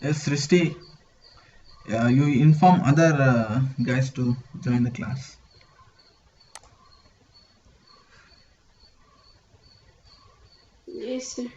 Yes, Srishti, you inform other guys to join the class. Yes, sir.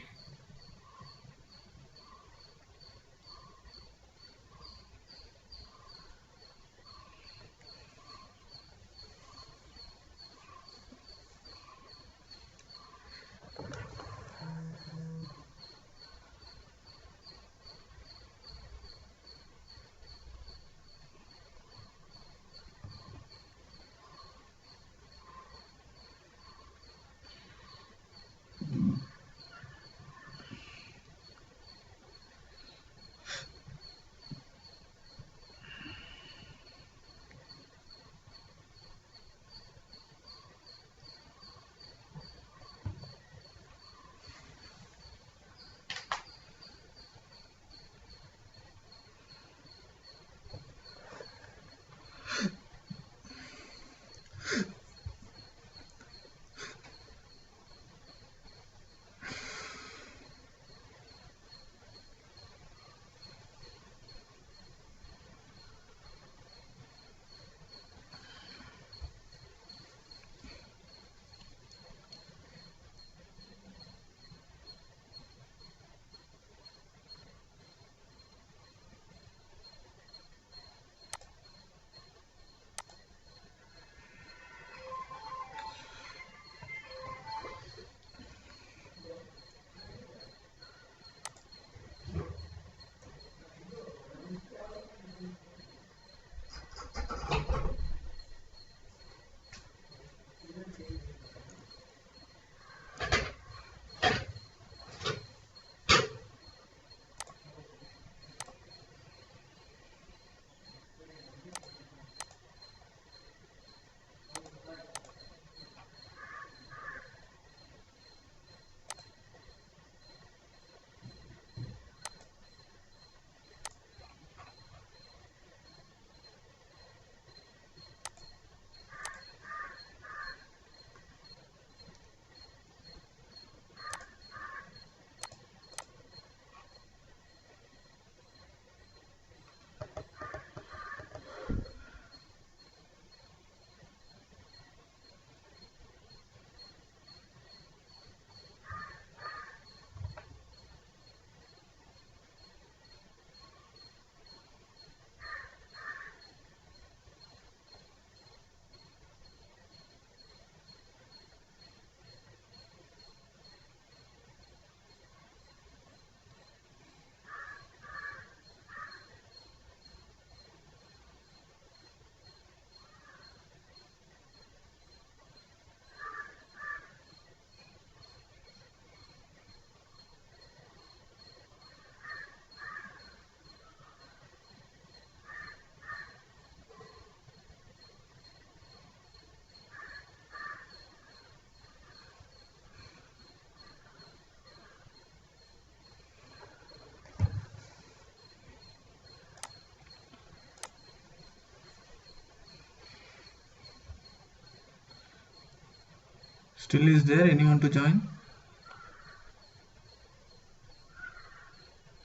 Still, is there anyone to join?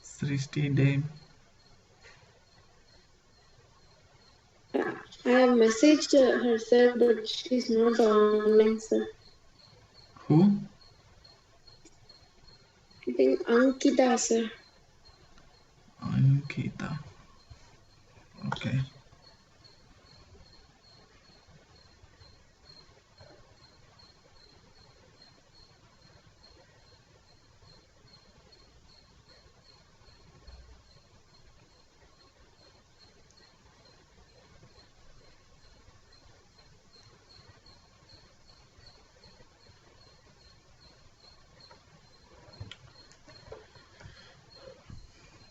Srishti, Dame. I have messaged her, sir, but she's not online, sir. Who? I think Ankita, sir. Ankita. Okay.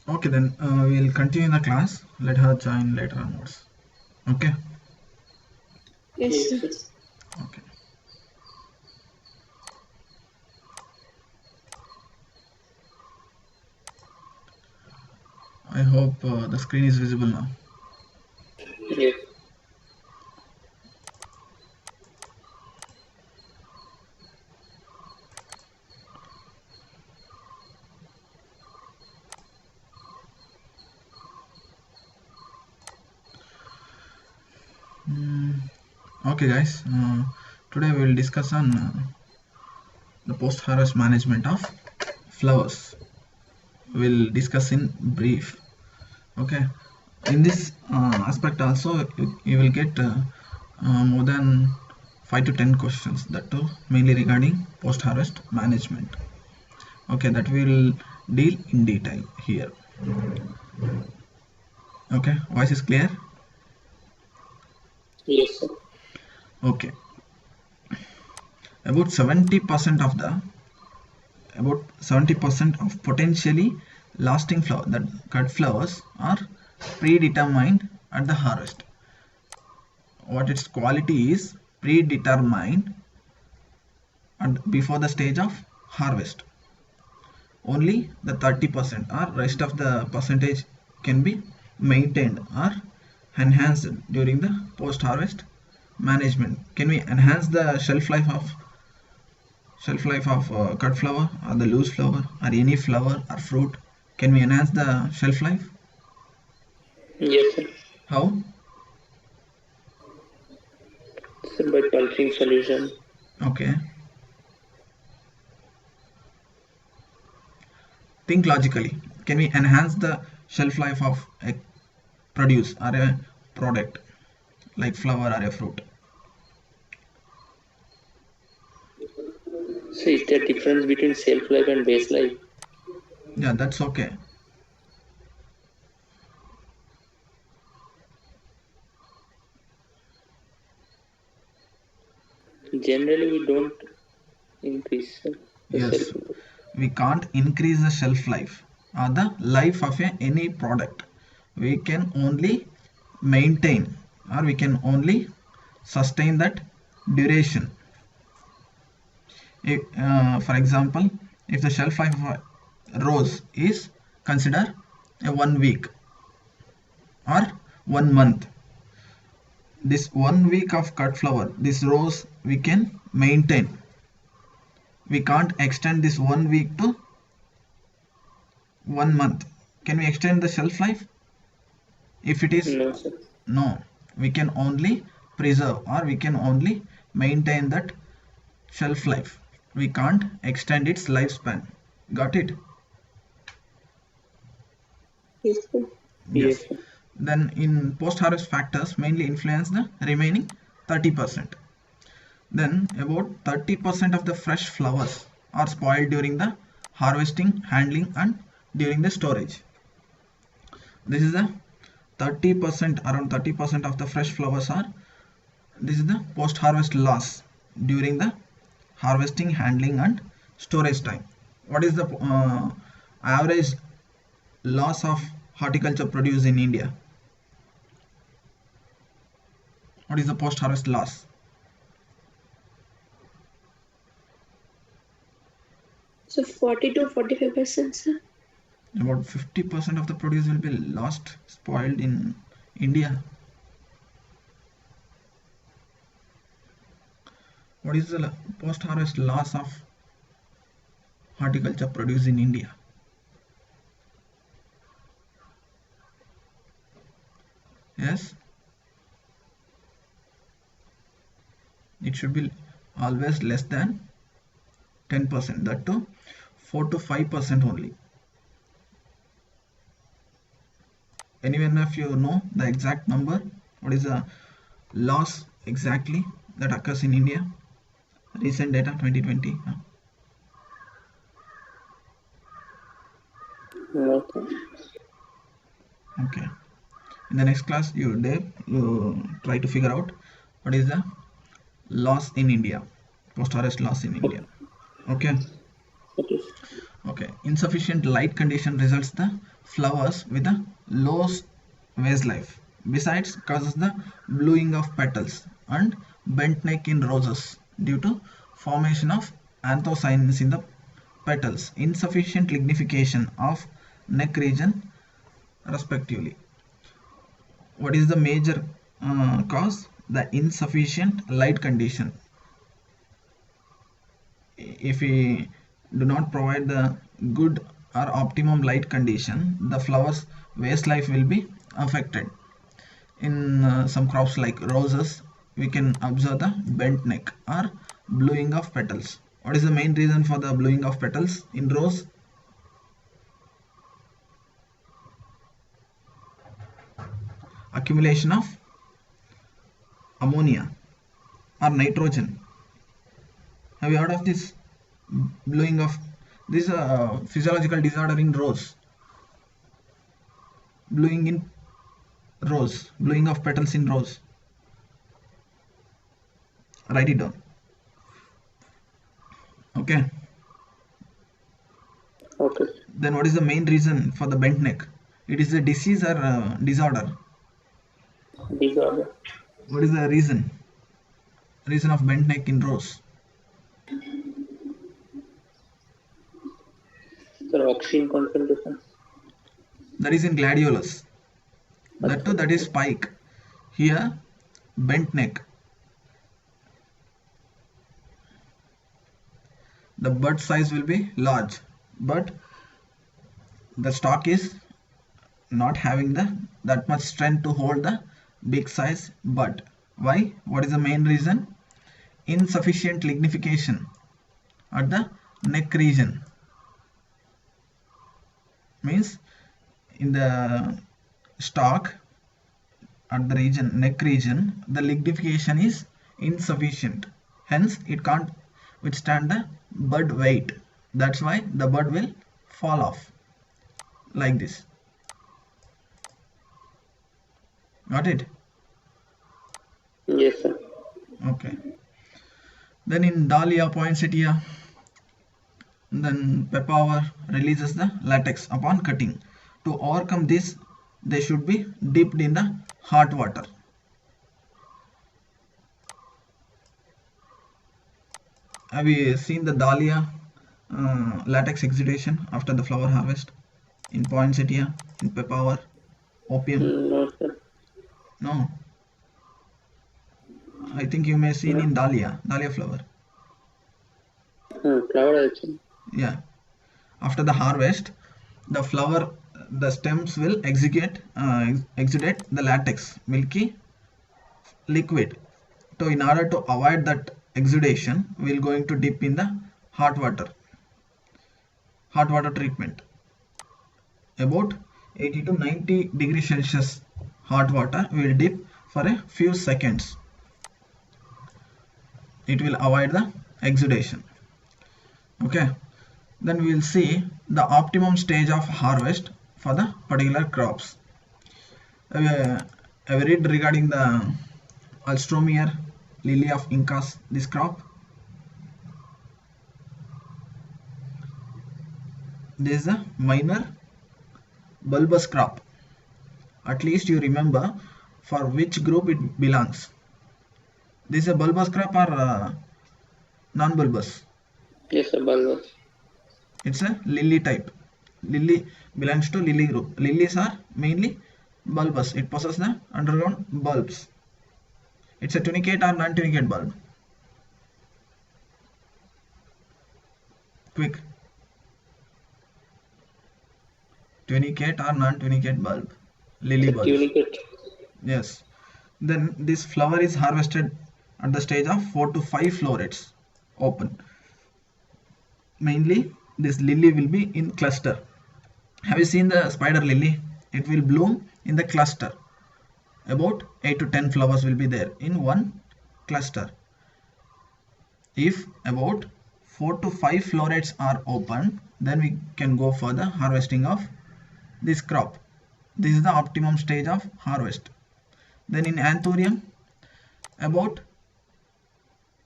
Okay, then we'll continue the class. Let her join later onwards. Okay. Yes, sir. Okay. I hope the screen is visible now. Yes. Okay, guys. Today we will discuss on the post-harvest management of flowers. We'll discuss in brief. Okay. In this aspect also, you will get more than 5 to 10 questions. That too, mainly regarding post-harvest management. Okay, that we will deal in detail here. Okay, voice is clear. Yes, sir. Okay. About 70% of the about 70% of potentially lasting flower, that cut flowers, are predetermined at the harvest. What its quality is predetermined and before the stage of harvest. Only the 30% or rest of the percentage can be maintained or enhanced during the post-harvest management. Can we enhance the shelf life of cut flower or the loose flower or any flower or fruit? Can we enhance the shelf life? Yes, sir. How? Sir, by culturing solution. Okay. Think logically. Can we enhance the shelf life of a produce or a product like flower or a fruit? So is there difference between shelf life and base life? Yeah, that's okay. Generally, we don't increase the shelf Yes, life. we can't increase the shelf life or the life of any product. We can only maintain or we can only sustain that duration. For example, if the shelf life of a rose is considered a 1 week or 1 month, this 1 week of cut flower, this rose we can maintain. We can't extend this 1 week to 1 month. Can we extend the shelf life? If it is No, sir. no, we can only preserve or we can only maintain that shelf life. We can't extend its lifespan. Got it? Yes, sir. Yes. Yes, sir. Then in post-harvest factors mainly influence the remaining 30%. Then about 30% of the fresh flowers are spoiled during the harvesting, handling and during the storage. This is the 30%, around 30% of the fresh flowers are, this is the post-harvest loss during the harvesting, handling and storage time. What is the average loss of horticulture produce in India? What is the post-harvest loss? So 40 to 45%, sir. About 50% of the produce will be lost, spoiled in India. What is the post-harvest loss of horticulture produce in India? Yes, it should be always less than 10%, that too 4 to 5% only. Anyone of you know the exact number? What is the loss exactly that occurs in India? Recent data 2020. No, sir. Okay. In the next class, you try to figure out what is the loss in India, post-harvest loss in India. Okay. Okay. Okay. Insufficient light condition results the flowers with a low vase life. Besides, causes the bluing of petals and bent neck in roses due to formation of anthocyanins in the petals. Insufficient lignification of neck region respectively. What is the major cause? The insufficient light condition. If we do not provide the good or optimum light condition, the flowers vase life will be affected. In some crops like roses, we can observe the bent neck or bluing of petals. What is the main reason for the bluing of petals in rose? Accumulation of ammonia or nitrogen. Have you heard of this bluing of this physiological disorder in rose? Bluing in rose, bluing of petals in rose. Write it down. Okay. Okay. Then what is the main reason for the bent neck? It is a disease or disorder? Disorder. What is the reason? Reason of bent neck in rose? Sir, oxygen concentration. That is in gladiolus. That too, that is spike. Here, bent neck. The bud size will be large, but the stalk is not having that much strength to hold the big size bud. Why? What is the main reason? Insufficient lignification at the neck region. Means in the stalk at the region, neck region, the lignification is insufficient. Hence, it can't withstand the bud weight. That's why the bud will fall off like this. Got it? Yes, sir. Okay. Then in Dahlia poinsettia, then Pepauer releases the latex upon cutting. To overcome this, they should be dipped in the hot water. Have you seen the Dahlia latex exudation after the flower harvest? In poinsettia, in Pepauer, opium? No, sir. No. I think you may seen in Dahlia flower. Flower also. Yeah. After the harvest, the flower, the stems will exudate the latex, milky liquid. So in order to avoid that exudation, we are going to dip in the hot water treatment. About 80 to 90 degrees Celsius hot water we will dip for a few seconds. It will avoid the exudation. Okay. Then we will see the optimum stage of harvest for the particular crops. I read regarding the Alstroemer lily of Incas, this crop. This is a minor bulbous crop. At least you remember for which group it belongs. This is a bulbous crop or non-bulbous? Yes, sir. Bulbous. It's a lily type. Lily belongs to lily group. Lilies are mainly bulbous. It possesses the underground bulbs. It's a tunicate or non-tunicate bulb. Quick. Tunicate or non-tunicate bulb. Lily bulb. Tunicate. Yes. Then this flower is harvested at the stage of 4 to 5 florets open. Mainly this lily will be in cluster. Have you seen the spider lily? It will bloom in the cluster. About 8 to 10 flowers will be there in one cluster. If about 4 to 5 florets are open, then we can go for the harvesting of this crop. This is the optimum stage of harvest. Then in Anthurium, about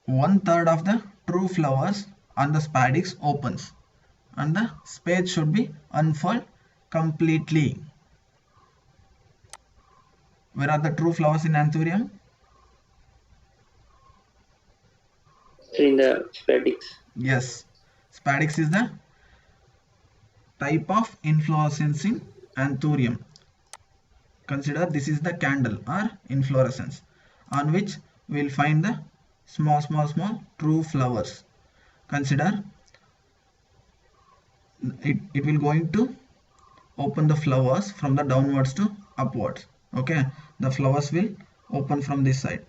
1/3 of the true flowers on the spadix opens and the spathe should be unfurled completely. Where are the true flowers in Anthurium? In the spadix. Yes, spadix is the type of inflorescence in Anthurium. Consider this is the candle or inflorescence on which we will find the small true flowers. Consider it will going to open the flowers from the downwards to upwards. Okay, the flowers will open from this side.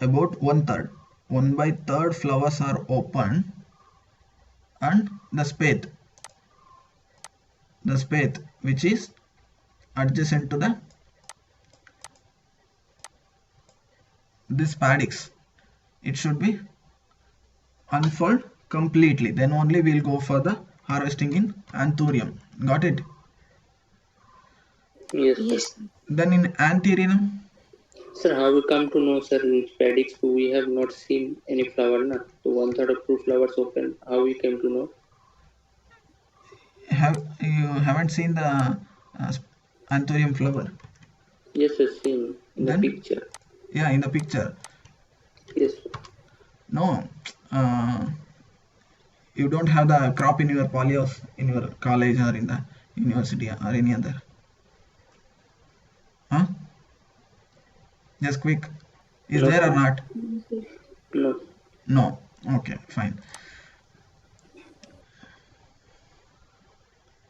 about 1/3. 1/3 flowers are open, and the spathe which is adjacent to this spadix, it should be unfold completely. Then only we'll go for the harvesting in anthurium. Got it? Yes, sir. Yes. Then in antherinum, Sir, how we come to know, sir, in Spadix we have not seen any flower, na? So 1/3 of 2 flowers open. How we came to know? you haven't seen the anthurium flower? Yes, sir, seen in the Then picture. yeah, in the picture. Yes, sir. No, you don't have the crop in your polyhouse in your college or in the university or any other. Huh? Just quick. Is No, there or sir. not? No. No. Okay, fine.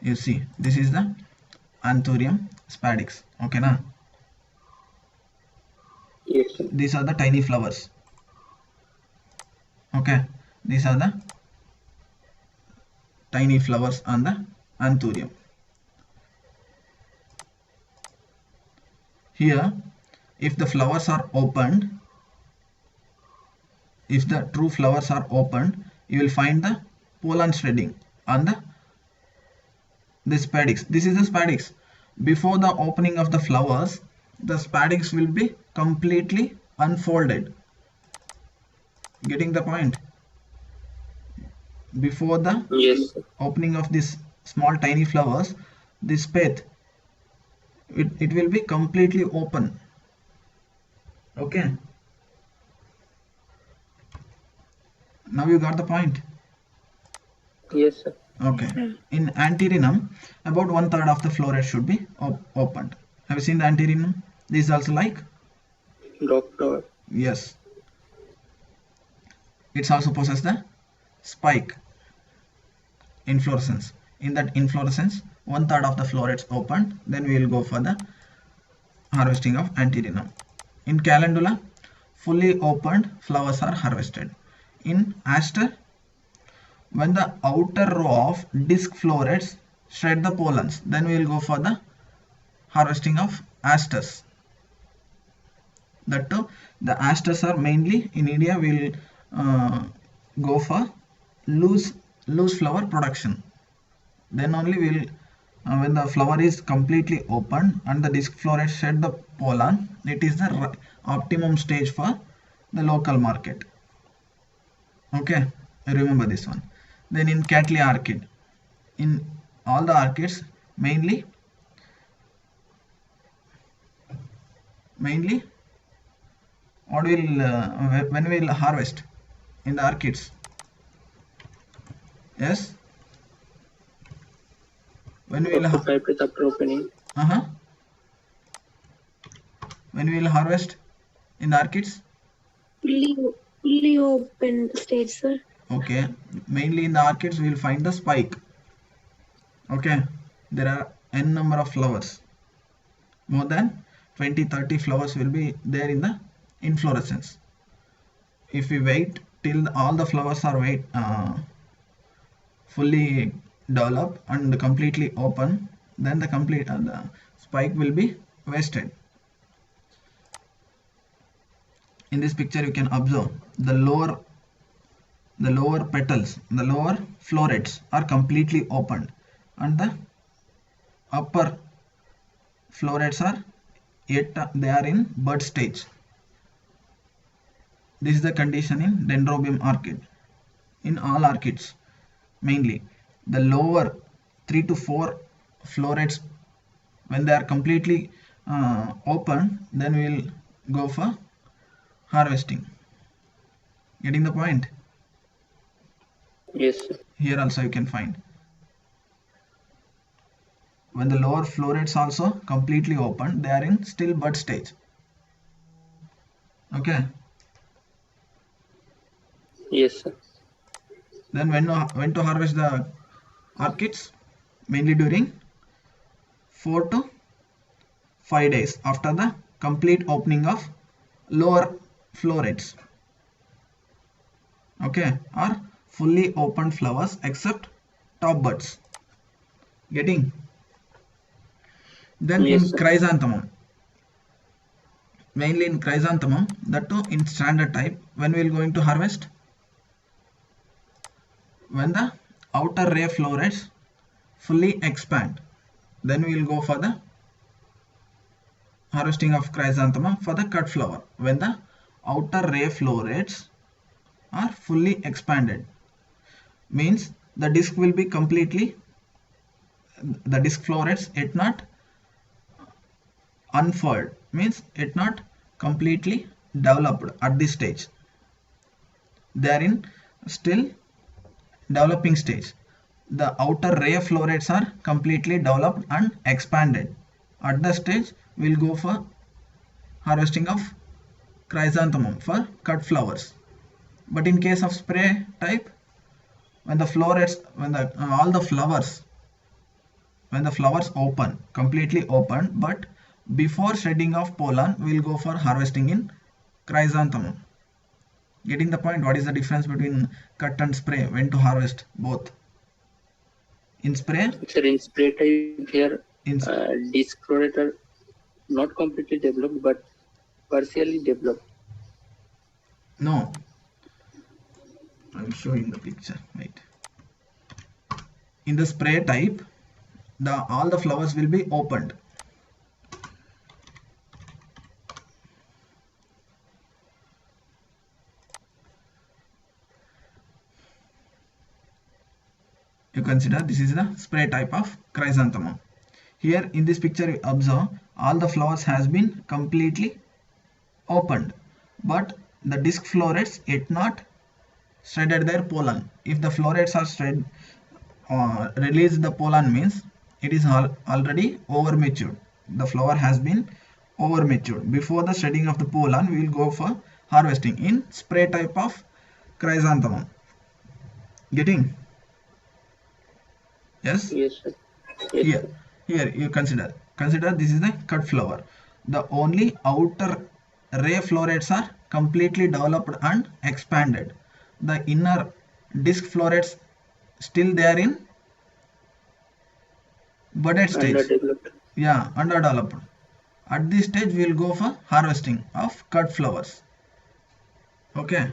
You see, this is the anthurium spadix. Okay, na? Yes, sir. These are the tiny flowers. Okay, these are the tiny flowers on the anthurium. Here, if the flowers are opened, if the true flowers are opened, you will find the pollen shredding on this spadix. This is the spadix. Before the opening of the flowers, the spadix will be completely unfolded. Getting the point? Before the Yes, sir. opening of this small tiny flowers, this spathe, it will be completely open. Okay. Now you got the point. Yes, sir. Okay. In antherinum, about 1/3 of the florets should be opened. Have you seen the antherinum? This is also like? Doctor. Yes. It's also possess the spike inflorescence. In that inflorescence, 1/3 of the florets opened. Then we will go for the harvesting of antherinum. In calendula, fully opened flowers are harvested. In aster, when the outer row of disc florets shed the pollens, then we will go for the harvesting of asters. That too, the asters are mainly in India. We will go for loose flower production. Then only we will when the flower is completely open and the disc florets shed the pollen, it is the optimum stage for the local market. Okay, remember this one. Then in Cattleya orchid, in all the orchids, mainly what will when we will harvest in the orchids? Yes, when we will 5 days after opening. when we will harvest in the orchids? Fully open stage, sir. Okay, mainly in the orchids we will find the spike. Okay, there are n number of flowers, more than 20-30 flowers will be there in the inflorescence. If we wait till all the flowers are fully developed and completely open, then the spike will be wasted. In this picture you can observe the lower petals, the lower florets are completely opened and the upper florets are yet they are in bud stage. This is the condition in Dendrobium orchid. In all orchids, mainly the lower 3 to 4 florets, when they are completely open, then we will go for harvesting. Getting the point? Yes, sir. Here also you can find when the lower florets also completely open, they are in still bud stage. Okay. Yes, sir. Then when to harvest the orchids? Mainly during 4 to 5 days after the complete opening of lower florets, okay, or fully open flowers except top buds. Getting? Then Yes, in sir. chrysanthemum, mainly in chrysanthemum, that too in standard type, when we will going to harvest? When the outer ray florets fully expand, then we will go for the harvesting of chrysanthemum for the cut flower. When the outer ray florets are fully expanded, means the disc will be completely, the disc florets it not unfurled, means it not completely developed at this stage. They are in still developing stage. The outer ray florets are completely developed and expanded. At the stage we will go for harvesting of chrysanthemum for cut flowers. But in case of spray type, when the florets, when the all the flowers, when the flowers open, completely open, but before shedding of pollen, we will go for harvesting in chrysanthemum. Getting the point? What is the difference between cut and spray? When to harvest both? In spray, Sir, in spray type here, in disc floret are not completely developed, but partially developed. no, I'm showing the picture. Wait. In the spray type, the all the flowers will be opened. You consider this is the spray type of chrysanthemum. Here in this picture you observe all the flowers has been completely opened, but the disc florets yet not shredded their pollen. If the florets are shred release the pollen, means it is already over matured. The flower has been over matured. Before the shedding of the pollen, we will go for harvesting in spray type of chrysanthemum. Getting? Yes. Yes, sir. Yes, Here, sir. here you consider this is the cut flower. The only outer ray florets are completely developed and expanded. The inner disc florets still they are in budded stage. Underdeveloped. Yeah, underdeveloped. At this stage we will go for harvesting of cut flowers. Okay.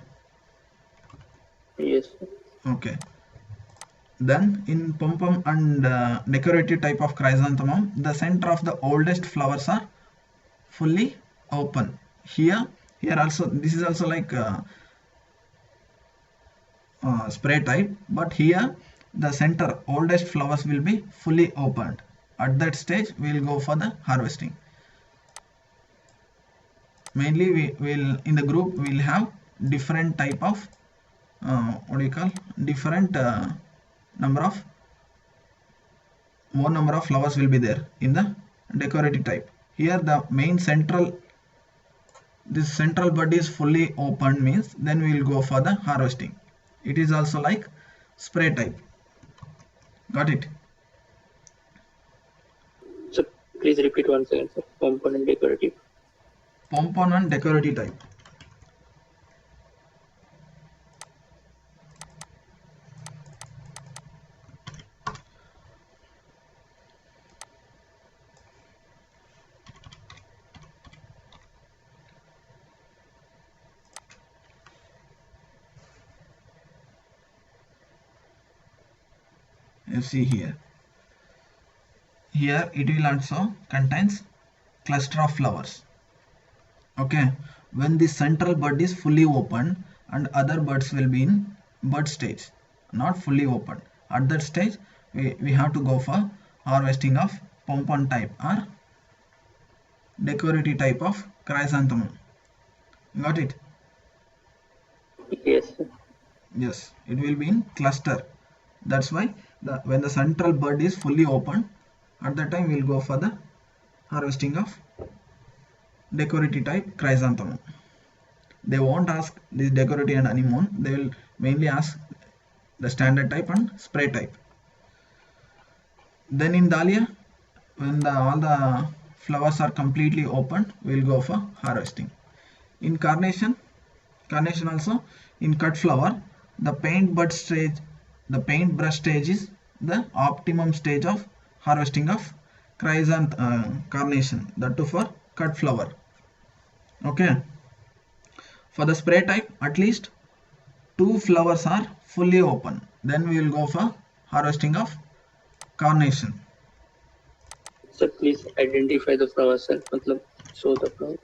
Yes, sir. Okay. Then in pom-pom and decorative type of chrysanthemum, the center of the oldest flowers are fully open. Here also this is also like spray type, but here the center oldest flowers will be fully opened. At that stage we will go for the harvesting. Mainly we will in the group we will have different type of what do you call, different more number of flowers will be there in the decorative type. Here the main central, this central bud is fully opened, means then we will go for the harvesting. It is also like spray type. Got it? So please repeat once again, sir. Component decorative. Pompon and decorative type. You see here it will also contains cluster of flowers. Okay, when the central bud is fully open and other buds will be in bud stage, not fully open. At that stage we have to go for harvesting of pompon type or decorative type of chrysanthemum. Got it? Yes, sir. Yes, it will be in cluster. That's why when the central bud is fully open, at that time we will go for the harvesting of decorative type chrysanthemum. They won't ask this decorative and anemone. They will mainly ask the standard type and spray type. Then in dahlia, when all the flowers are completely open, we will go for harvesting. In carnation, Carnation also. In cut flower, the paintbrush stage is the optimum stage of harvesting of carnation. That too for cut flower. Okay. For the spray type, at least 2 flowers are fully open. Then we will go for harvesting of carnation. Sir, please identify the flower, sir. मतलब show the flower.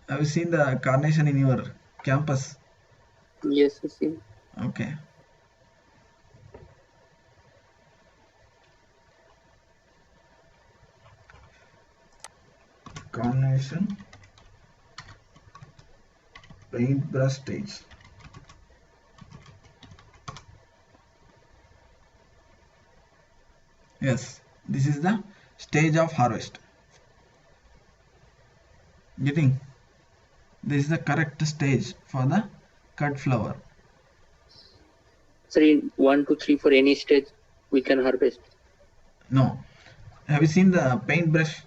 Have you seen the carnation in your campus? Yes, I see. Okay. Carnation paintbrush stage. Yes, this is the stage of harvest. Getting? This is the correct stage for the cut flower. Sir, in 1 to 3 for any stage we can harvest. No. Have you seen the paintbrush?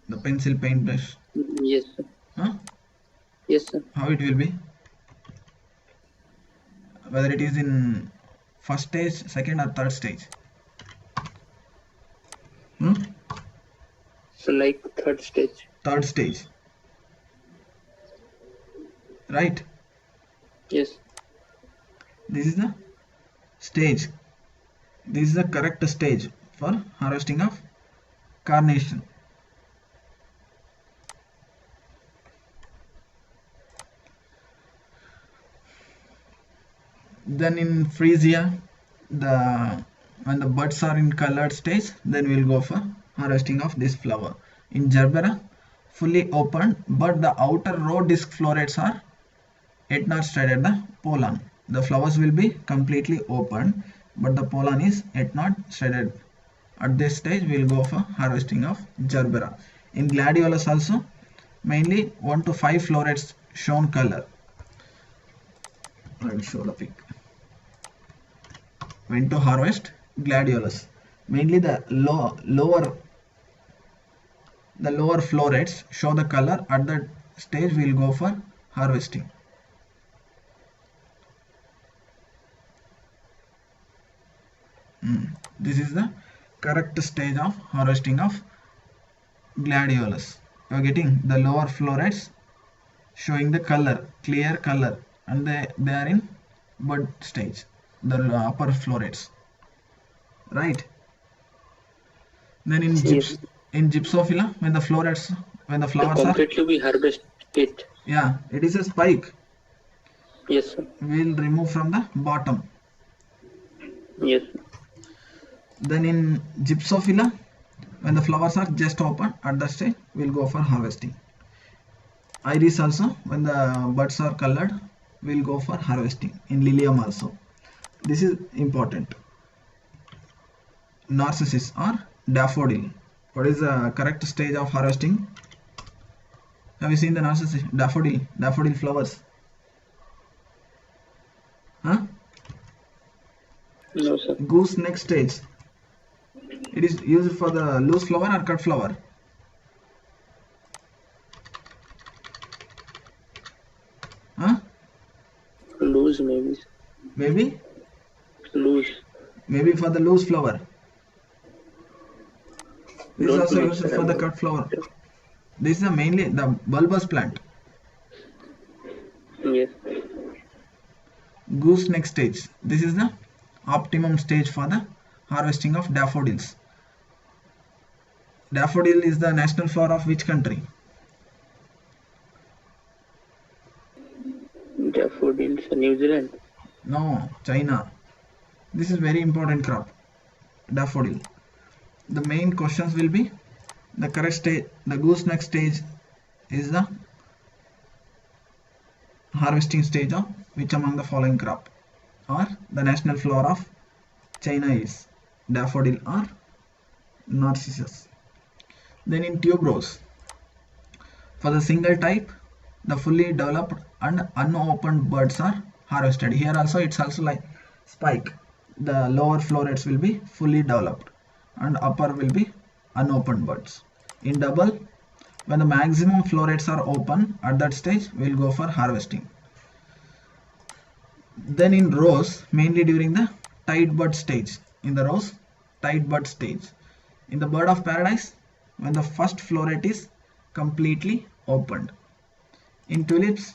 The pencil paintbrush? Yes, sir. Huh? Yes, sir. How it will be? Whether it is in first stage, second or third stage? So like third stage. Third stage. Right? Yes. This is the stage. This is the correct stage for harvesting of carnation. Then in freesia, when the buds are in colored stage, then we'll go for harvesting of this flower. In gerbera, fully opened, but the outer row disc florets are yet not studded the pollen. The flowers will be completely open, but the pollen is yet not studded. At this stage, we'll go for harvesting of gerbera. In gladiolus also, mainly 1 to 5 florets shown color. I will show the pic. When to harvest gladiolus, mainly the lower florets show the color. At that stage, we'll go for harvesting. This is the correct stage of harvesting of gladiolus. You are getting the lower florets showing the color, clear color, and they are in bud stage, the upper florets, right? Then in Yes. gypsophila, when the flowers Completely we harvest it. Yeah, it is a spike. Yes, sir. We'll remove from the bottom. Yes. Then in gypsophila, when the flowers are just open, at that stage we'll go for harvesting. Iris also, when the buds are colored, we'll go for harvesting. In lilium also, this is important. Narcissus or daffodil, what is the correct stage of harvesting? Have you seen the narcissus, daffodil flowers? Huh? No, sir. Gooseneck stage. It is used for the loose flower or cut flower? Huh? Loose maybe. Maybe? Loose. Maybe for the loose flower. This is Don't also know, used sir. for the cut flower. This is mainly the bulbous plant. Yes. Gooseneck stage. This is the optimum stage for the harvesting of daffodils. Daffodil is the national flower of which country? Daffodils, New Zealand. No, China. This is very important crop. Daffodil. The main questions will be the correct stage. The gooseneck stage is the harvesting stage of which among the following crop, or the national flower of China is daffodil or narcissus. Then in tuberose, for the single type, the fully developed and unopened buds are harvested. Here also it's also like spike. The lower florets will be fully developed and upper will be unopened buds. In double, When the maximum flow rates are open, at that stage we will go for harvesting. Then in rows, mainly during the tight bud stage. In the rows, tight bud stage. In the bird of paradise, when the first flow rate is completely opened. In tulips,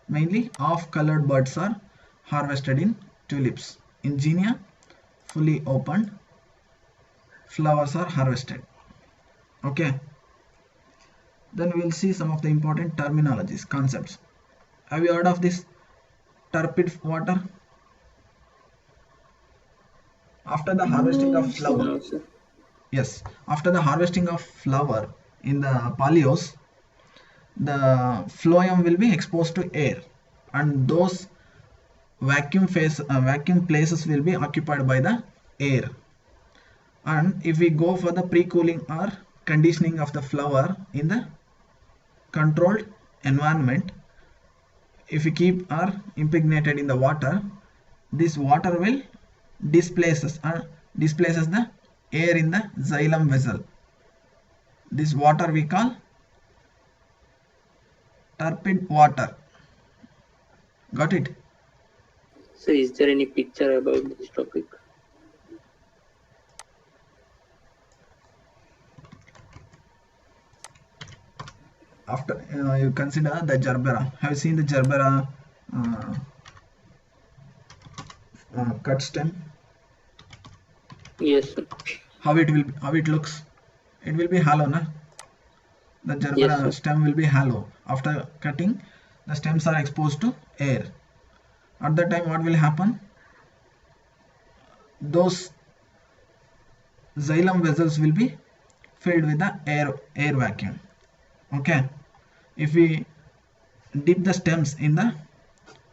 mainly off-colored buds are harvested in tulips. In zinnia, fully opened flowers are harvested. Okay. Then we will see some of the important terminologies, concepts. Have you heard of this turpid water? After the harvesting of flower, No, sir. yes, after the harvesting of flower in the pallios, the phloem will be exposed to air, and those vacuum places will be occupied by the air. And if we go for the pre-cooling or conditioning of the flower in the controlled environment, if we keep or impregnated in the water, this water will displaces the air in the xylem vessel. This water we call turpid water. Got it? So is there any picture about this topic? After you consider the gerbera. Have you seen the gerbera cut stem? Yes, sir. How it looks? It will be hollow, na? The Yes, gerbera sir. stem will be hollow. After cutting, the stems are exposed to air. At that time, what will happen? Those xylem vessels will be filled with the air vacuum. Okay. If we dip the stems in the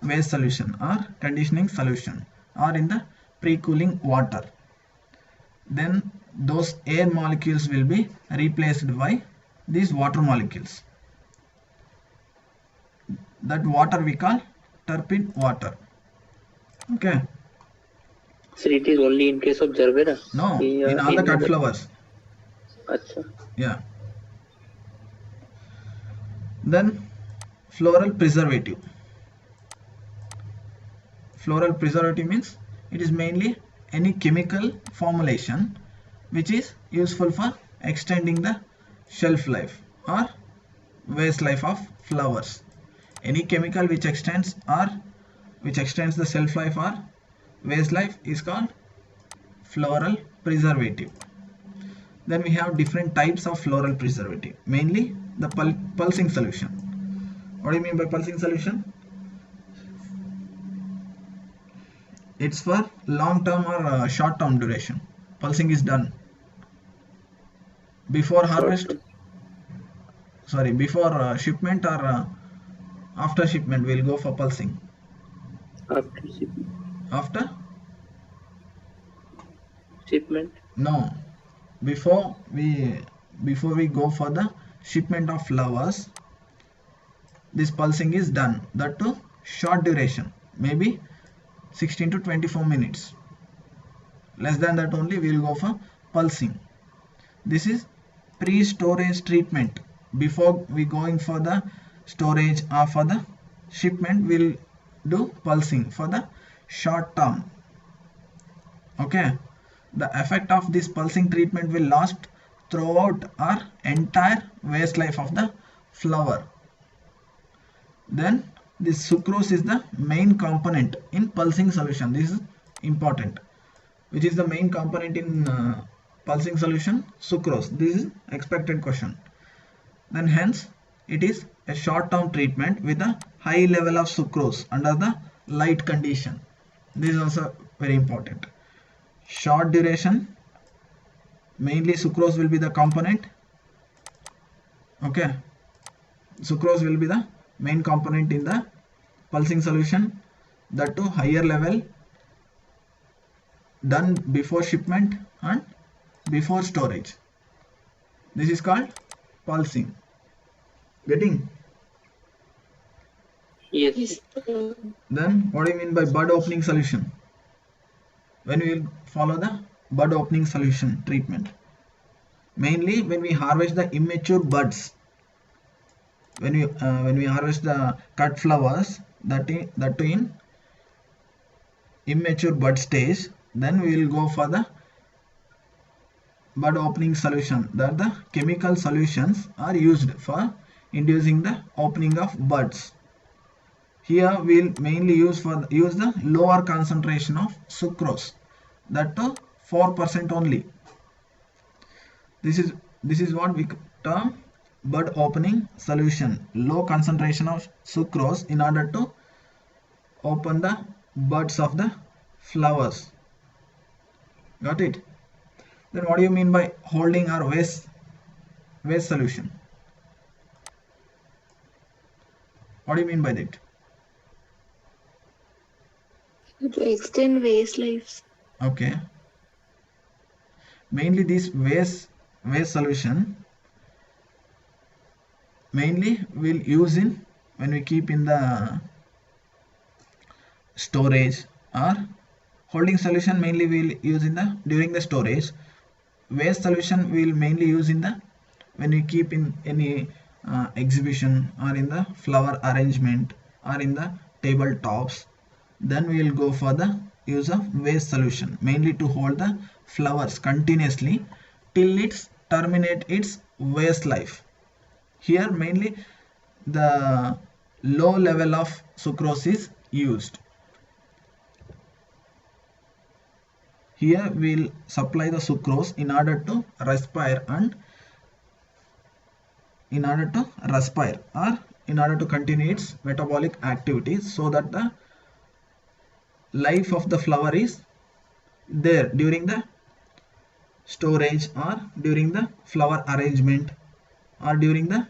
waste solution or conditioning solution or in the pre-cooling water, then those air molecules will be replaced by these water molecules. That water we call turpid water. Okay. So it is only in case of gerbera? No, in all the cut flowers. Achha. Yeah. Then floral preservative. Floral preservative means it is mainly any chemical formulation which is useful for extending the shelf life or waste life of flowers. Any chemical which extends the shelf life or waste life is called floral preservative. Then we have different types of floral preservative, mainly the pulsing solution. What do you mean by pulsing solution? It's for long term or short term duration. Pulsing is done before harvest, before shipment or after shipment. We'll go for pulsing. After shipment. After? Shipment? No, before we go for the shipment of flowers, this pulsing is done. That too short duration, maybe 16 to 24 minutes. Less than that only we will go for pulsing. This is pre-storage treatment. Before we going for the storage or for the shipment, we'll do pulsing for the short term. Okay. The effect of this pulsing treatment will last throughout our entire waste life of the flower. Then this sucrose is the main component in pulsing solution. This is important. Which is the main component in pulsing solution? Sucrose. This is expected question. Then hence it is a short term treatment with a high level of sucrose under the light condition. This is also very important. Short duration, mainly sucrose will be the component. Okay, sucrose will be the main component in the pulsing solution. That too higher level, done before shipment and before storage. This is called pulsing. Getting? Yes. Yes, sir. Then what do you mean by bud opening solution? When we will follow the bud opening solution treatment? Mainly when we harvest the immature buds, when we harvest the cut flowers, that too in immature bud stage, then we will go for the bud opening solution, that the chemical solutions are used for inducing the opening of buds. Here we will mainly use the lower concentration of sucrose, that to 4% only. This is what we term bud opening solution, low concentration of sucrose in order to open the buds of the flowers. Got it? Then what do you mean by holding or waste solution? What do you mean by that? To extend waste lives. Okay. Mainly this waste solution mainly we'll use in when we keep in the storage, or holding solution mainly we'll use in the during the storage. Waste solution we'll mainly use in the when we keep in any exhibition, or in the flower arrangement, or in the table tops. Then we will go for the use of waste solution, mainly to hold the flowers continuously till it's terminate its waste life. Here mainly the low level of sucrose is used. Here we'll supply the sucrose in order to respire, or in order to continue its metabolic activities, so that the life of the flower is there during the storage, or during the flower arrangement, or during the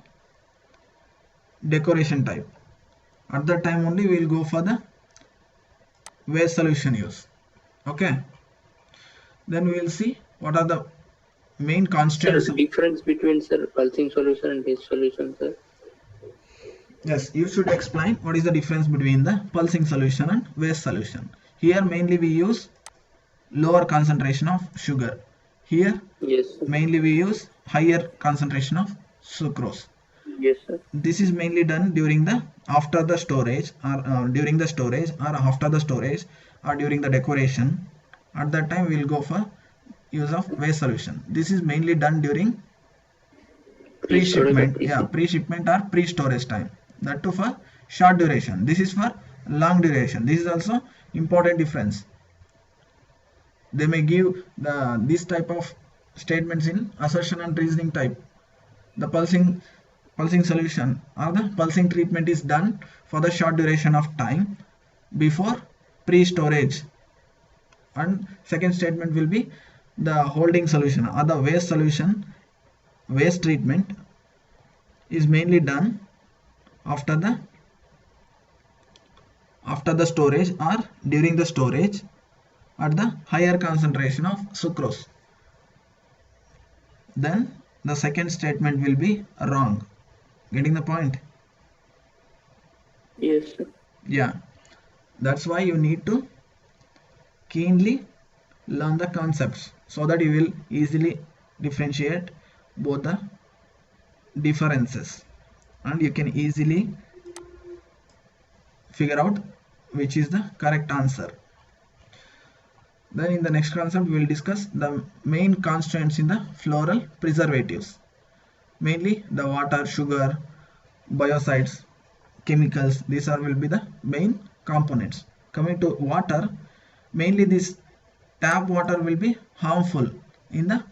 decoration type. At that time only we will go for the waste solution use. Okay, then we will see what are the main Sir, constants. difference between pulsing solution and waste solution, sir. Yes, you should explain what is the difference between the pulsing solution and waste solution. Here mainly we use lower concentration of sugar. Here Yes, sir. mainly we use higher concentration of sucrose. Yes, sir. This is mainly done during the after the storage, or during the storage, or after the storage, or during the decoration. At that time we will go for use of waste solution. This is mainly done during Pre-storage or pre-shipment, pre-shipment or pre-storage time, that too for short duration. This is for long duration. This is also important difference. They may give this type of statements in assertion and reasoning type. The pulsing solution or the pulsing treatment is done for the short duration of time before pre-storage, and second statement will be the holding solution or the waste solution. Waste treatment is mainly done after the storage, or during the storage at the higher concentration of sucrose. Then the second statement will be wrong. Getting the point? Yes, sir. Yeah, that's why you need to keenly learn the concepts, so that you will easily differentiate both the differences, and you can easily figure out which is the correct answer. Then in the next concept we will discuss the main constituents in the floral preservatives, mainly the water, sugar, biocides, chemicals. These will be the main components. Coming to water, mainly this tap water will be harmful in the,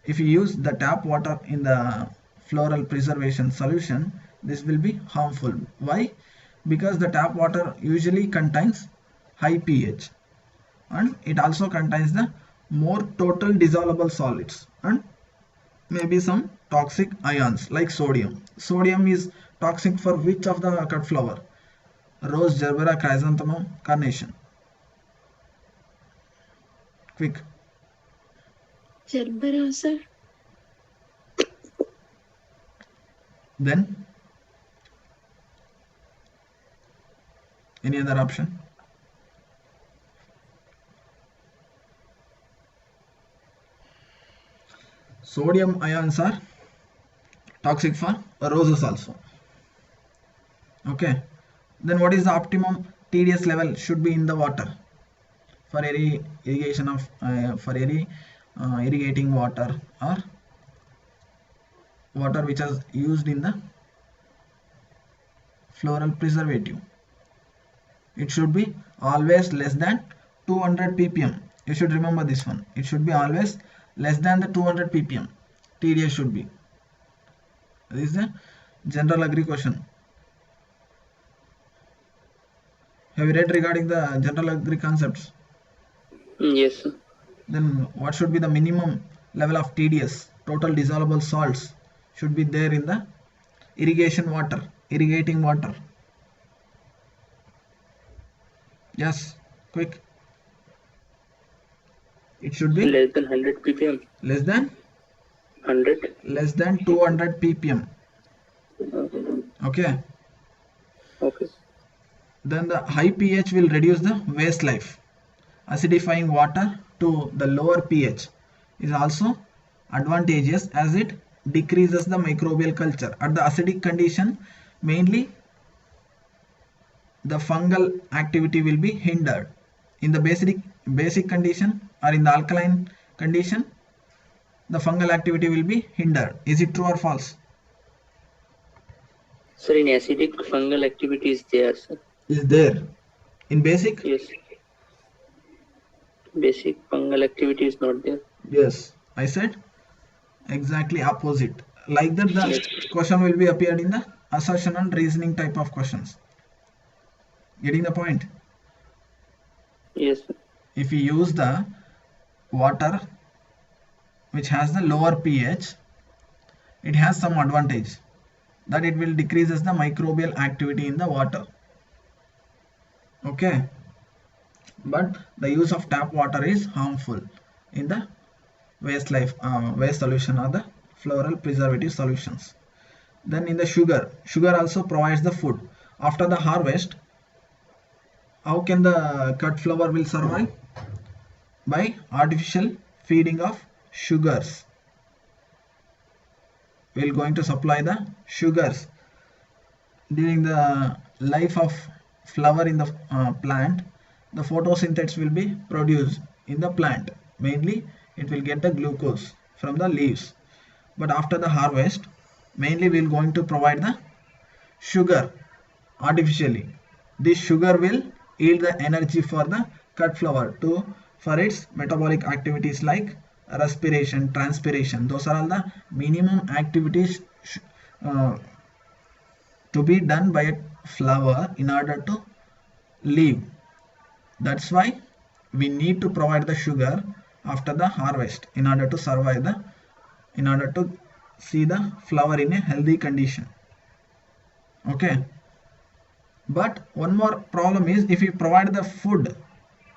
if you use the tap water in the floral preservation solution, this will be harmful. Why? Because the tap water usually contains high pH, and it also contains the more total dissolvable solids, and maybe some toxic ions like sodium. Sodium is toxic for which of the cut flower? Rose, gerbera, chrysanthemum, carnation. Quick. Gerbera, sir. Then any other option? Sodium ions are toxic for roses also. Okay. Then what is the optimum TDS level should be in the water for any irrigation of irrigating water or water which is used in the floral preservative? It should be always less than 200 ppm. You should remember this one. It should be always less than the 200 ppm. TDS should be. This is the general agri question. Have you read regarding the general agri concepts? Yes, sir. Then what should be the minimum level of TDS, total dissolvable salts, should be there in the irrigation water, irrigating water? Yes, quick. It should be Less than 100 ppm. less than 100. less than 200 ppm. Okay. Okay. Then the high pH will reduce the waste life. Acidifying water to the lower pH is also advantageous as it decreases the microbial culture. At the acidic condition, mainly the fungal activity will be hindered. In the basic condition or in the alkaline condition, the fungal activity will be hindered. Is it true or false? Sir, in acidic fungal activity is there, sir. Is there. In basic? Yes. Basic fungal activity is not there. Yes. I said exactly opposite. Like that the question will be appeared in the assertion and reasoning type of questions. Getting the point? Yes, sir. If we use the water which has the lower pH, it has some advantage that it will decreases the microbial activity in the water. Okay, but the use of tap water is harmful in the waste solution or the floral preservative solutions. Then in the sugar also provides the food. After the harvest, how can the cut flower will survive? By artificial feeding of sugars. We are going to supply the sugars during the life of flower in the plant. The photosynthesis will be produced in the plant. Mainly it will get the glucose from the leaves. But after the harvest, mainly we are going to provide the sugar artificially. This sugar will yield the energy for the cut flower for its metabolic activities like respiration, transpiration. Those are all the minimum activities to be done by a flower in order to live. That's why we need to provide the sugar after the harvest in order to survive in order to see the flower in a healthy condition. Okay. But one more problem is, if we provide the food,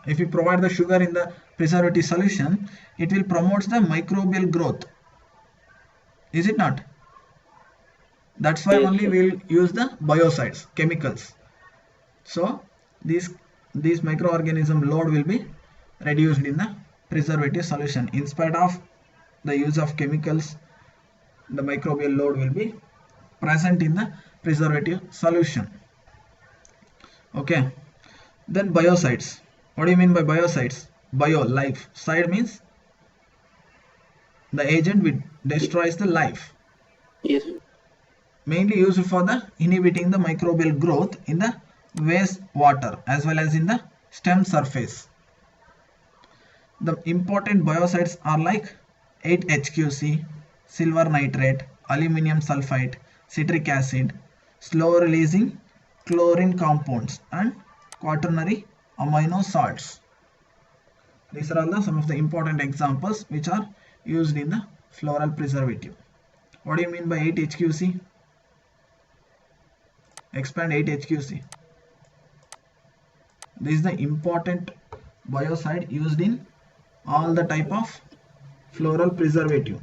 if we provide the sugar in the preservative solution, it will promote the microbial growth. Is it not? That's why only we will use the biocides, chemicals. So this microorganism load will be reduced in the preservative solution. In spite of the use of chemicals, the microbial load will be present in the preservative solution. Okay. Then biocides. What do you mean by biocides? Bio, life. Side means the agent which destroys the life. Yes. Mainly used for the inhibiting the microbial growth in the waste water as well as in the stem surface. The important biocides are like 8-HQC, silver nitrate, aluminum sulfite, citric acid, slow releasing chlorine compounds, and quaternary amino salts. These are all some of the important examples which are used in the floral preservative. What do you mean by 8-HQC? Expand 8-HQC. This is the important biocide used in all the type of floral preservative.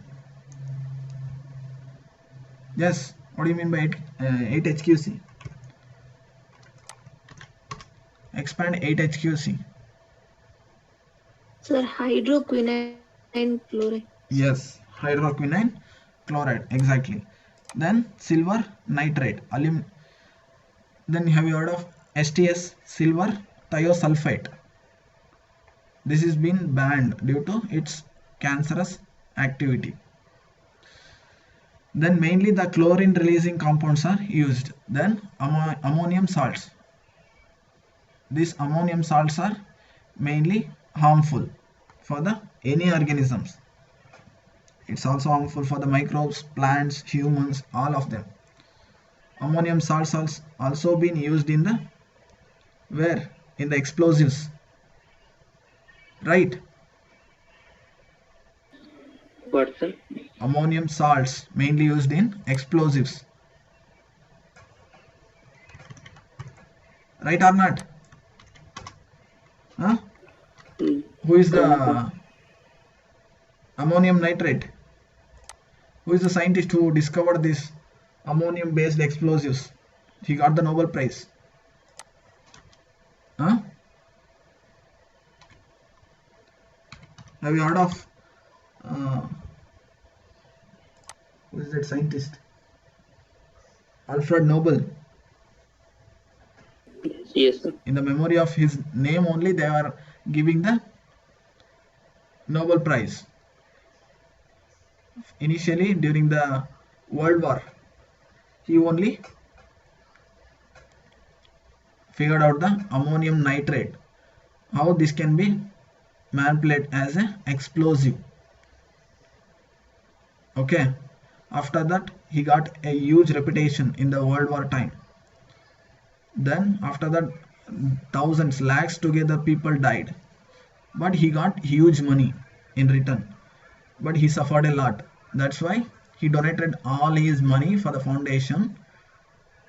Yes, what do you mean by 8-HQC? Expand 8-HQC. Sir, hydroquinone chloride. Yes, hydroquinone chloride, exactly. Then silver nitrate, then have you heard of STS, silver thiosulfate? This has been banned due to its cancerous activity. Then mainly the chlorine releasing compounds are used. Then ammonium salts. These ammonium salts are mainly harmful for the any organisms. It's also harmful for the microbes, plants, humans, all of them. Ammonium salts also been used in the where? In the explosives. Right? What, sir? Ammonium salts mainly used in explosives. Right or not? Huh? Hmm. Who is the ammonium nitrate? Who is the scientist who discovered this ammonium based explosives? He got the Nobel Prize. Huh? Have you heard of who is that scientist? Alfred Nobel. Yes, sir. In the memory of his name only they are giving the Nobel Prize. Initially during the World War, he only figured out the ammonium nitrate, how this can be manipulated as an explosive. Okay, after that he got a huge reputation in the World War time. Then after that thousands, lakhs together people died, but he got huge money in return, but he suffered a lot. That's why he donated all his money for the foundation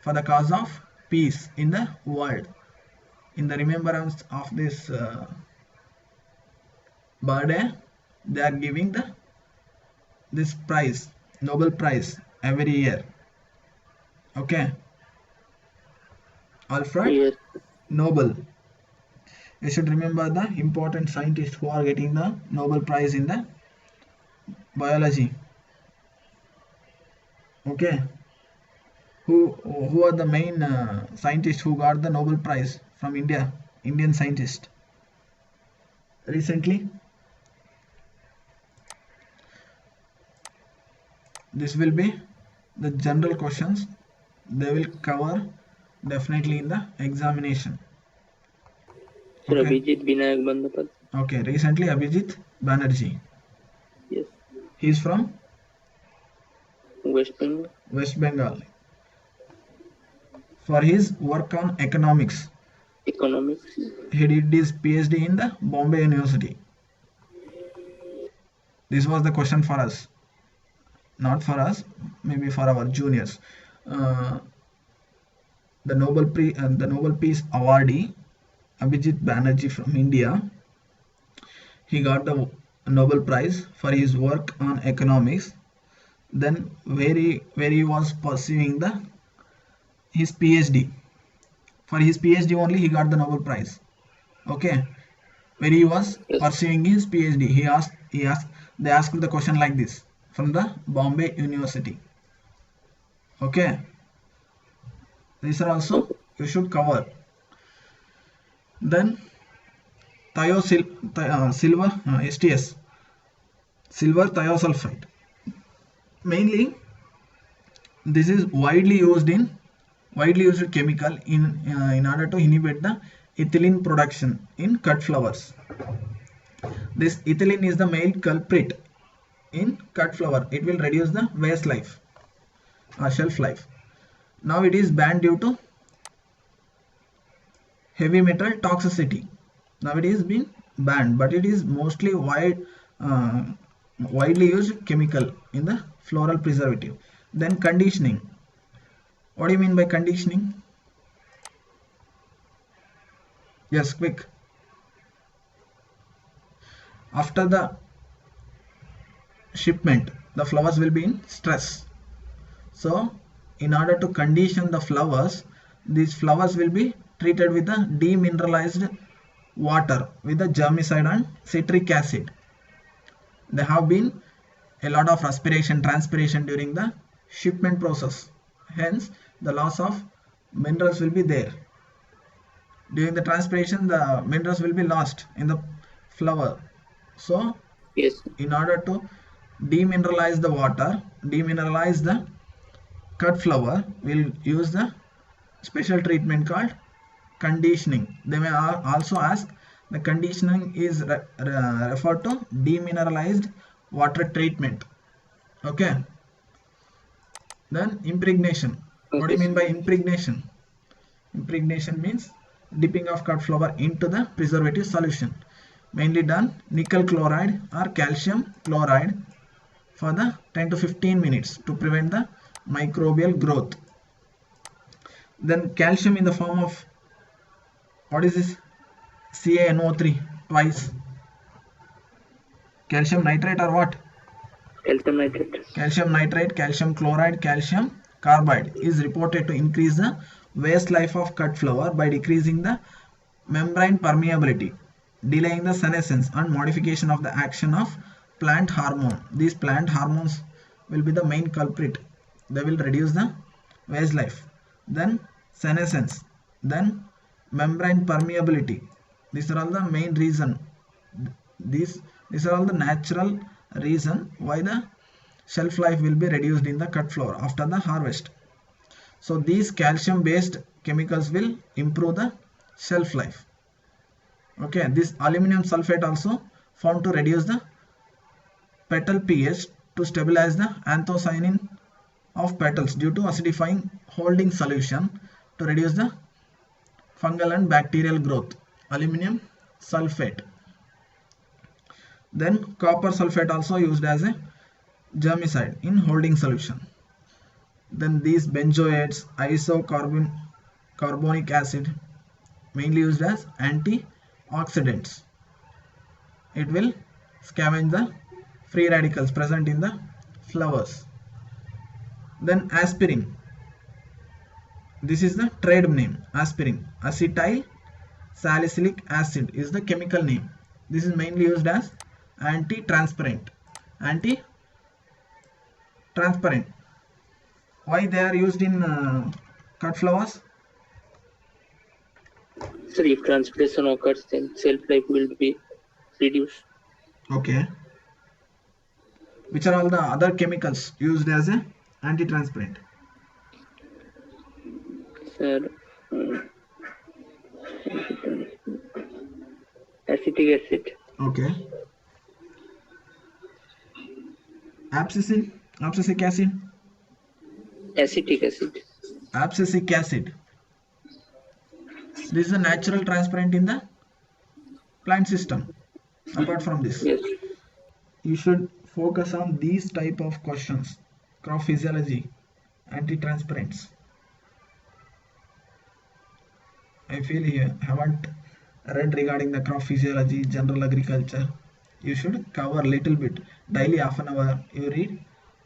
for the cause of peace in the world. In the remembrance of this birthday, they are giving this prize, Nobel Prize, every year. Okay, Alfred Yes. Nobel. You should remember the important scientists who are getting the Nobel Prize in the biology. Okay, who are the main scientists who got the Nobel Prize from India? Indian scientist recently. This will be the general questions. They will cover definitely in the examination. Sir, Okay. Abhijit Binayak Bandapad. Okay. Recently, Abhijit Banerjee. Yes. He is from West Bengal. West Bengal. For his work on economics, Economics. he did his PhD in the Bombay University. This was the question for us, not for us, maybe for our juniors. The Nobel Peace awardee Abhijit Banerjee from India, he got the Nobel Prize for his work on economics. Then where he was pursuing his PhD. For his PhD only he got the Nobel Prize. Okay, where he was Yes. pursuing his PhD, they asked the question like this from the Bombay University. Okay, these are also you should cover. Then silver STS, silver thiosulfate. Mainly this is widely used chemical in order to inhibit the ethylene production in cut flowers. This ethylene is the main culprit in cut flower. It will reduce the vase life or shelf life. Now it is banned due to heavy metal toxicity. Now it is been banned, but it is mostly widely used chemical in the floral preservative. Then conditioning. What do you mean by conditioning? Yes, quick. After the shipment, the flowers will be in stress. So in order to condition the flowers, these flowers will be treated with the demineralized water with the germicide and citric acid. They have been a lot of respiration, transpiration during the shipment process. Hence, the loss of minerals will be there. During the transpiration, the minerals will be lost in the flower. So, Yes. in order to demineralize the water, demineralize the cut flower, we'll use the special treatment called conditioning. They may also ask the conditioning is referred to demineralized water treatment. Okay. Then impregnation. What do Okay, you mean sir. by impregnation? Impregnation means dipping of cut flower into the preservative solution, mainly done nickel chloride or calcium chloride for the 10 to 15 minutes to prevent the microbial growth. Then calcium in the form of, what is this? CaNO3 twice. Calcium nitrate or what? Calcium nitrate. Calcium nitrate, calcium chloride, calcium carbide is reported to increase the waste life of cut flower by decreasing the membrane permeability, delaying the senescence and modification of the action of plant hormone. These plant hormones will be the main culprit. They will reduce the waste life. Then senescence. Then membrane permeability. These are all the main reason. These are all the natural reason why the shelf life will be reduced in the cut flower after the harvest. So these calcium based chemicals will improve the shelf life. Okay, this aluminum sulfate also found to reduce the petal pH to stabilize the anthocyanin of petals due to acidifying holding solution to reduce the fungal and bacterial growth. Aluminum sulfate. Then copper sulfate also used as a germicide in holding solution. Then these benzoates, carbonic acid, mainly used as antioxidants. It will scavenge the free radicals present in the flowers. Then aspirin. This is the trade name. Aspirin. Acetyl salicylic acid is the chemical name. This is mainly used as anti-transparent. Anti-transparent. Why they are used in cut flowers? Sir, if transpiration occurs, then shelf life will be reduced. Okay. Which are all the other chemicals used as a anti-transparent? Sir, acetic acid. Okay. Abscisic acid. Acetic acid. Abscisic acid. This is a natural transparent in the plant system. Apart from this, Yes. you should focus on these type of questions: crop physiology, anti-transparents. I feel you haven't read regarding the crop physiology, general agriculture. You should cover little bit daily, half an hour. You read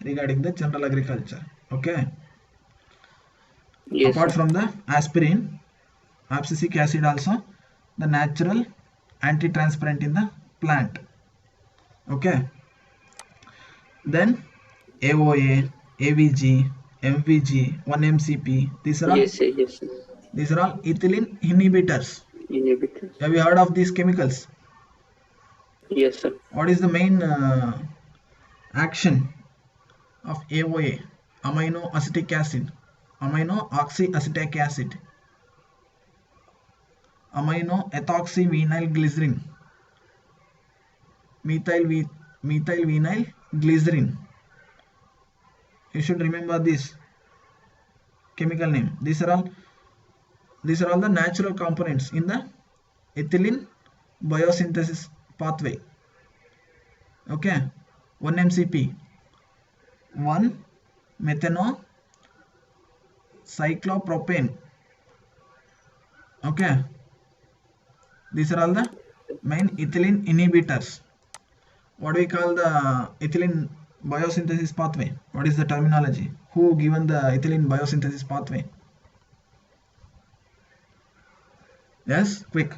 regarding the general agriculture. Okay. Yes, Apart sir. from the aspirin, abscisic acid also the natural anti-transparent in the plant. Okay. Then AOA, AVG, MVG, 1-MCP. These are all Yes, sir. Yes, sir. ethylene inhibitors. Inhibitor. Have you heard of these chemicals? Yes, sir. What is the main action of AOA? Amino acetic acid, amino oxyacetic acid, amino ethoxyvinyl glycerin, methyl vinyl glycerin. You should remember this chemical name. These are all the natural components in the ethylene biosynthesis pathway. Okay, 1-MCP, 1-methanocyclopropane. Okay, these are all the main ethylene inhibitors. What do we call the ethylene biosynthesis pathway? What is the terminology? Who given the ethylene biosynthesis pathway? Yes, quick.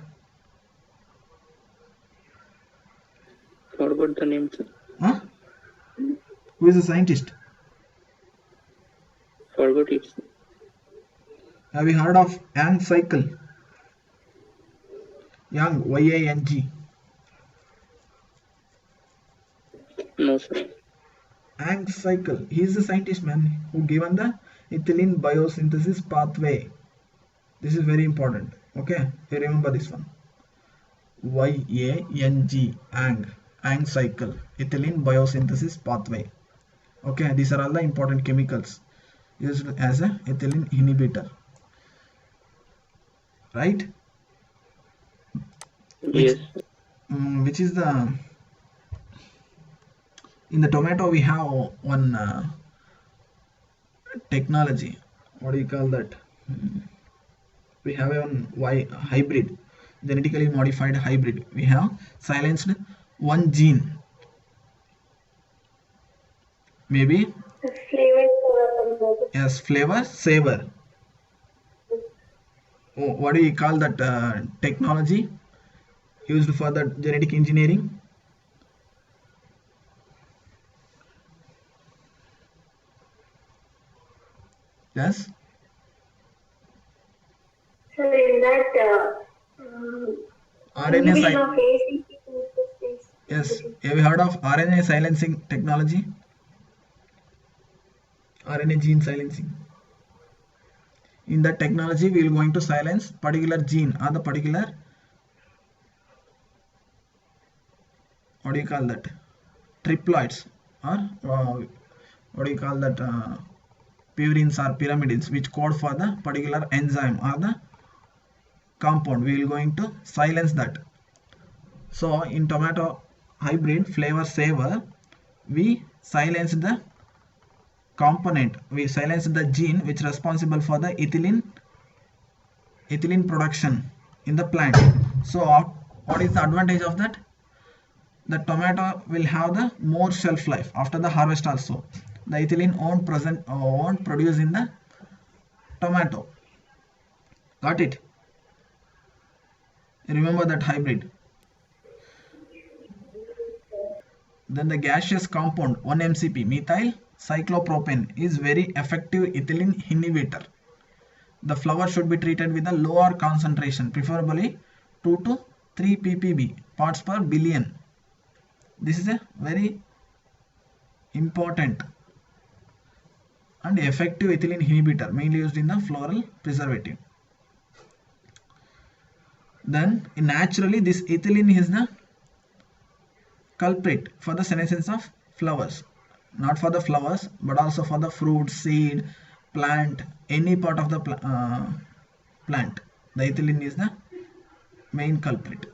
Forgot the name, sir. Huh? Who is the scientist? Forgot it. Have you heard of Young cycle? Young, Y-A-N-G. No, sir. Young cycle. He is the scientist, man, who given the ethylene biosynthesis pathway. This is very important. Okay, you remember this one. Y-A-N-G. Young cycle. Ethylene biosynthesis pathway. Okay, these are all the important chemicals used as a ethylene inhibitor. Right? Yes. Which is the, in the tomato we have one technology. What do you call that? We have a hybrid, genetically modified hybrid. We have silenced one gene, maybe. Yes, flavor saver. Oh, what do you call that technology used for the genetic engineering? Yes. So in that RNA inhibition of ACC synthesis. Yes. Have you heard of RNA silencing technology? RNA gene silencing. In that technology, we are going to silence particular gene or the particular, what do you call that? Triploids, or what do you call that? Purines or pyrimidines, which code for the particular enzyme or the compound. We are going to silence that. So in tomato hybrid flavor saver, we silence the component, we silence the gene which is responsible for the ethylene production in the plant. So what is the advantage of that? The tomato will have the more shelf life after the harvest also. The ethylene won't produce in the tomato. Got it? Remember that hybrid. Then the gaseous compound 1-MCP, methyl cyclopropane, is very effective ethylene inhibitor. The flower should be treated with a lower concentration, preferably 2 to 3 ppb, parts per billion. This is a very important and effective ethylene inhibitor, mainly used in the floral preservative. Then naturally this ethylene is the culprit for the senescence of flowers. Not for the flowers, but also for the fruit, seed, plant, any part of the plant. The ethylene is the main culprit.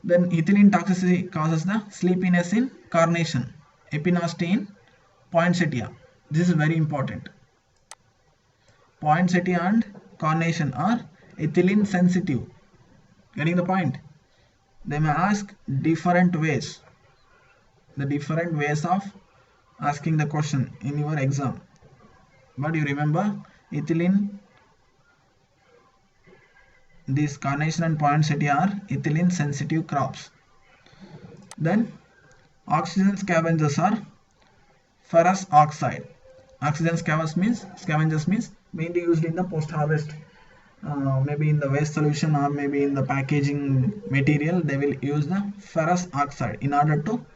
Then ethylene toxicity causes the sleepiness in carnation, epinasty in poinsettia. This is very important. Poinsettia and carnation are ethylene sensitive. Getting the point? They may ask different ways. The different ways of asking the question in your exam. But you remember ethylene, these carnation and poinsettia are ethylene sensitive crops. Then oxygen scavengers are ferrous oxide. Oxygen scavengers means mainly used in the post harvest, maybe in the waste solution or maybe in the packaging material. They will use the ferrous oxide in order to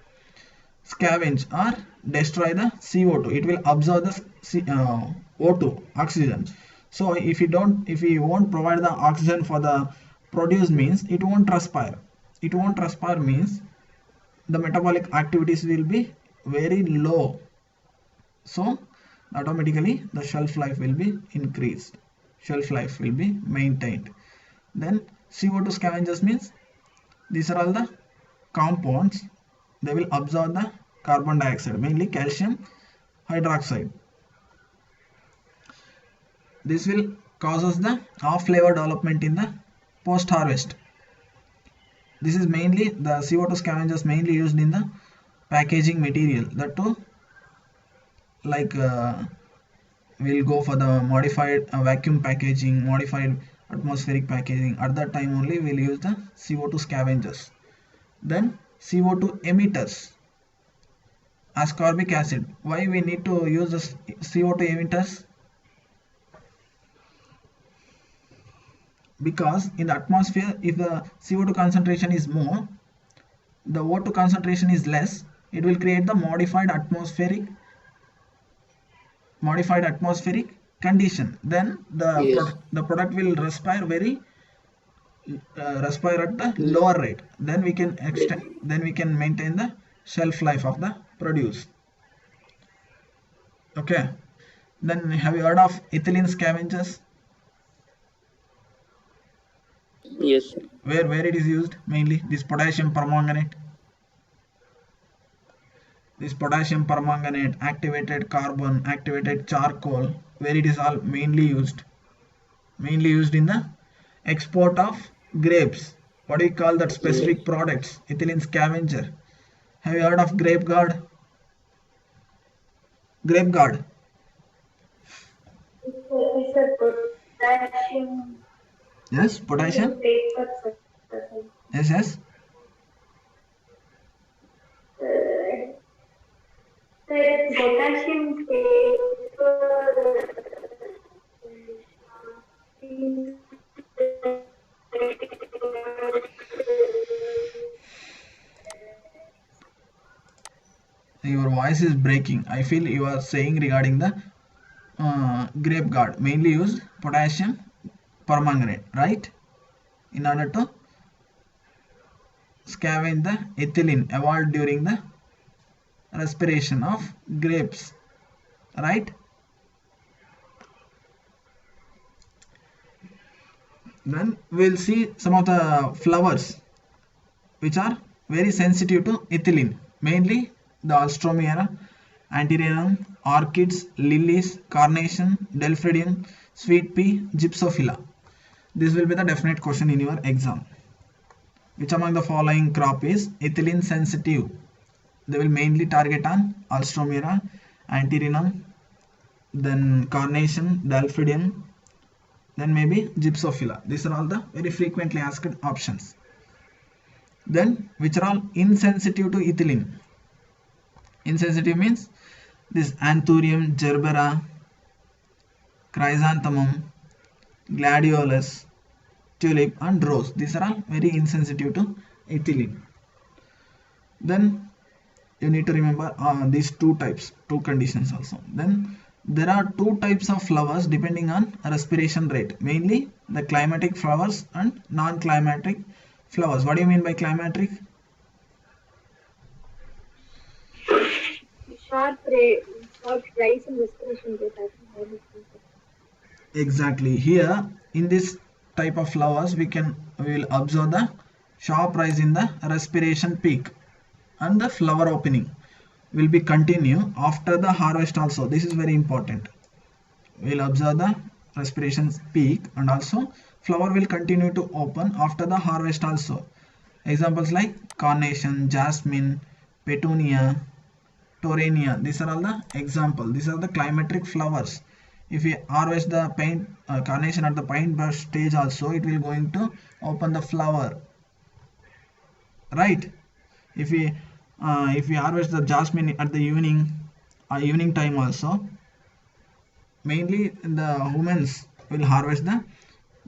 scavenge or destroy the CO2. It will absorb the O2, oxygen. So if you won't provide the oxygen for the produce, means it won't transpire. It won't transpire means the metabolic activities will be very low. So automatically the shelf life will be increased. Shelf life will be maintained. Then CO2 scavengers means these are all the compounds. They will absorb the carbon dioxide, mainly calcium hydroxide. This will causes the off flavor development in the post harvest. This is mainly the CO2 scavengers mainly used in the packaging material. That too, like we'll go for the modified vacuum packaging, modified atmospheric packaging. At that time only we'll use the CO2 scavengers. Then CO2 emitters. ascorbic acid. Why we need to use the CO2 emitters? Because in the atmosphere, if the CO2 concentration is more, the O2 concentration is less, it will create the modified atmospheric condition. Then Yes. the product will respire at the lower rate. Then we can Yes. extend, then we can maintain the shelf life of the produce. Okay. Then have you heard of ethylene scavengers? Yes, sir. Where it is used mainly? This potassium permanganate. This potassium permanganate, activated carbon, activated charcoal, where it is all mainly used in the export of grapes. What do you call that Yes. specific products? Ethylene scavenger. Have you heard of grape guard? Grape guard. It's a potassium Yes, potassium. paper. Yes. The potassium paper. Your voice is breaking. I feel you are saying regarding the grape guard, mainly used potassium permanganate, right? In order to scavenge the ethylene evolved during the respiration of grapes, right? Then we'll see some of the flowers which are very sensitive to ethylene, mainly the Alstroemeria, Antirrhinum, orchids, lilies, carnation, delphinium, sweet pea, gypsophila. This will be the definite question in your exam. Which among the following crop is ethylene sensitive? They will mainly target on Alstroemeria, Antirrhinum, then carnation, delphinium, then maybe gypsophila. These are all the very frequently asked options. Then which are all insensitive to ethylene? Insensitive means this anthurium, gerbera, chrysanthemum, gladiolus, tulip and rose. These are all very insensitive to ethylene. Then you need to remember these two conditions also. Then there are two types of flowers depending on respiration rate, mainly the climatic flowers and non-climatic flowers. What do you mean by climatic? Sharp rise in respiration rate. I think I understand. Exactly. Here in this type of flowers we will observe the sharp rise in the respiration peak, and the flower opening will be continue after the harvest also. This is very important. We'll observe the respiration peak and also flower will continue to open after the harvest also. Examples like carnation, jasmine, petunia, torania. These are all the example. These are the climatic flowers. If we harvest the carnation at the paint brush stage also, it will going to open the flower, right? If we harvest the jasmine at the evening time also, mainly the women will harvest the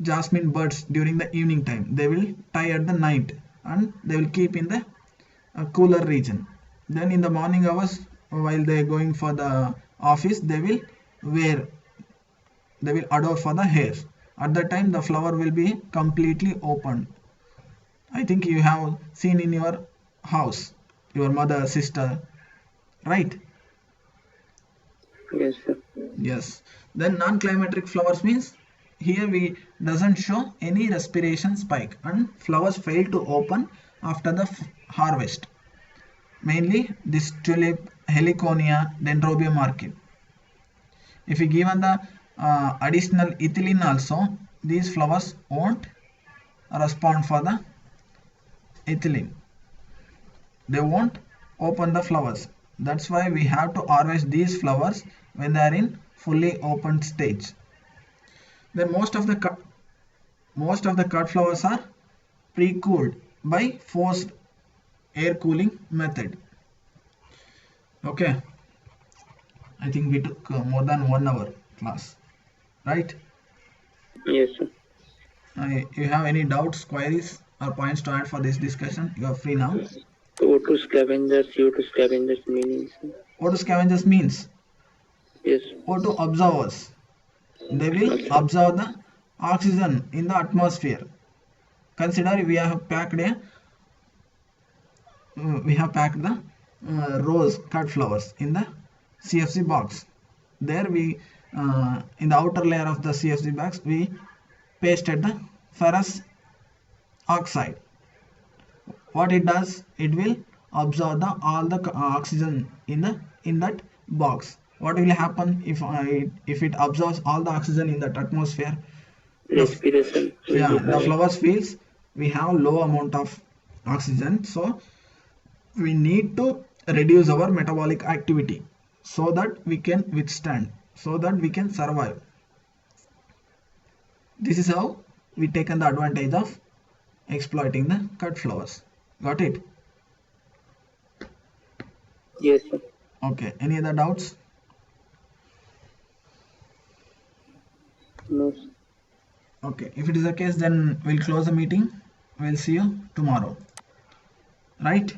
jasmine buds during the evening time. They will tie at the night and they will keep in the cooler region. Then in the morning hours, while they are going for the office, they will adore for the hair. At that time the flower will be completely opened. I think you have seen in your house, your mother, sister, right? Yes, sir. Yes. Then non-climatic flowers means here we doesn't show any respiration spike and flowers fail to open after the harvest. Mainly this tulip, heliconia, dendrobium orchid. If we given the additional ethylene also, these flowers won't respond for the ethylene. They won't open the flowers. That's why we have to harvest these flowers when they are in fully opened stage. Then most of the cut flowers are pre-cooled by forced air cooling method. Okay, I think we took more than 1 hour class, right? Yes, sir. You have any doubts, queries, or points to add for this discussion? You are free now. O2 scavengers, CO2 scavengers meanings. What do scavengers means? Yes. O2 observers. They will observe the oxygen in the atmosphere. Consider we have packed the rose cut flowers in the CFC box. There we in the outer layer of the CFC box we pasted the ferrous oxide. What it does, it will absorb all the oxygen in that box. What will happen if it absorbs all the oxygen in that atmosphere? Respiration. The flowers feels we have low amount of oxygen, so we need to reduce our metabolic activity so that we can withstand, so that we can survive. This is how we taken the advantage of exploiting the cut flowers. Got it? Yes, sir. Okay, any other doubts? No, sir. Okay, if it is the case, then we'll close the meeting. We'll see you tomorrow, right?